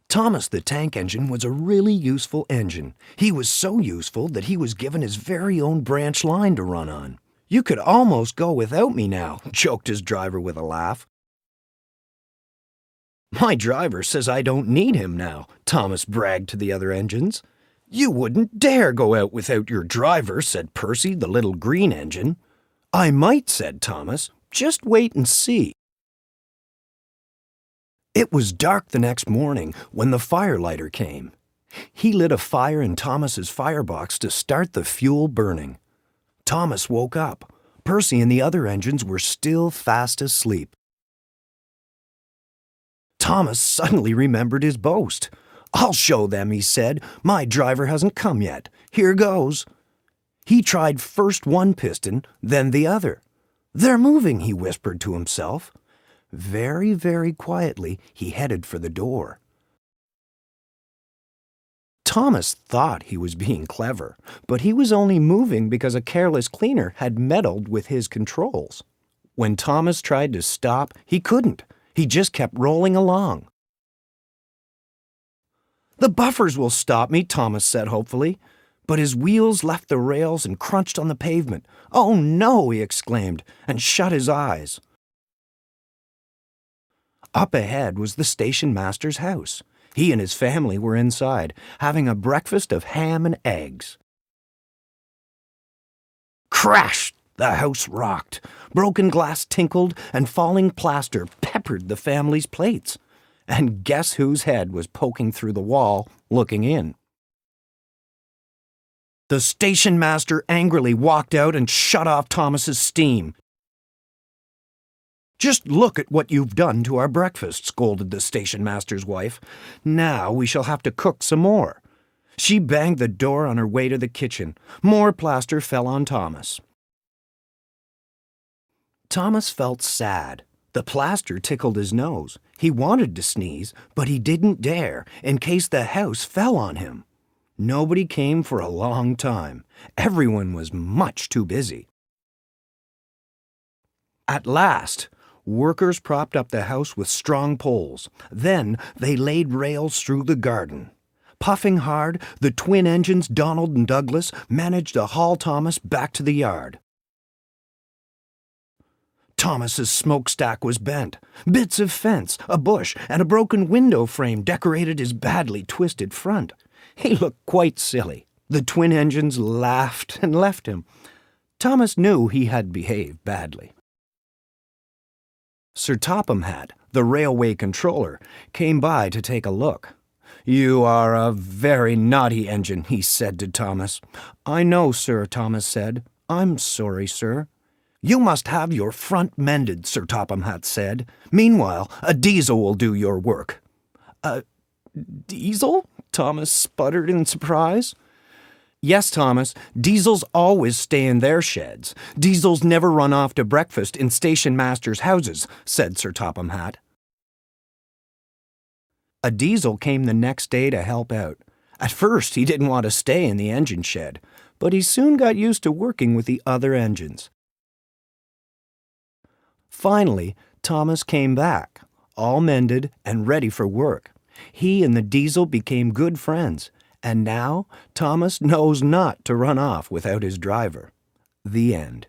Thomas the Tank Engine was a really useful engine. He was so useful that he was given his very own branch line to run on. "You could almost go without me now," joked his driver with a laugh. "My driver says I don't need him now," Thomas bragged to the other engines. "You wouldn't dare go out without your driver," said Percy, the little green engine. "I might," said Thomas. "Just wait and see." It was dark the next morning when the firelighter came. He lit a fire in Thomas's firebox to start the fuel burning. Thomas woke up. Percy and the other engines were still fast asleep. Thomas suddenly remembered his boast. "I'll show them," he said. "My driver hasn't come yet. Here goes." He tried first one piston, then the other. "They're moving," he whispered to himself. Very, very quietly, he headed for the door. Thomas thought he was being clever, but he was only moving because a careless cleaner had meddled with his controls. When Thomas tried to stop, he couldn't. He just kept rolling along. "The buffers will stop me," Thomas said hopefully. But his wheels left the rails and crunched on the pavement. "Oh no!" he exclaimed, and shut his eyes. Up ahead was the station master's house. He and his family were inside, having a breakfast of ham and eggs. Crash! The house rocked. Broken glass tinkled, and falling plaster peppered the family's plates. And guess whose head was poking through the wall, looking in? The station master angrily walked out and shut off Thomas's steam. "Just look at what you've done to our breakfast," scolded the station master's wife. "Now we shall have to cook some more." She banged the door on her way to the kitchen. More plaster fell on Thomas. Thomas felt sad. The plaster tickled his nose. He wanted to sneeze, but he didn't dare, in case the house fell on him. Nobody came for a long time. Everyone was much too busy. At last, workers propped up the house with strong poles. Then they laid rails through the garden. Puffing hard, the twin engines, Donald and Douglas, managed to haul Thomas back to the yard. Thomas's smokestack was bent. Bits of fence, a bush, and a broken window frame decorated his badly twisted front. He looked quite silly. The twin engines laughed and left him. Thomas knew he had behaved badly. Sir Topham Hatt, the railway controller, came by to take a look. "You are a very naughty engine," he said to Thomas. "I know, sir," Thomas said. "I'm sorry, sir." "You must have your front mended," Sir Topham Hatt said. "Meanwhile, a diesel will do your work." "A diesel?" Thomas sputtered in surprise. "Yes, Thomas, diesels always stay in their sheds. Diesels never run off to breakfast in station masters' houses," said Sir Topham Hatt. A diesel came the next day to help out. At first, he didn't want to stay in the engine shed, but he soon got used to working with the other engines. Finally, Thomas came back, all mended and ready for work. He and the diesel became good friends, and now Thomas knows not to run off without his driver. The end.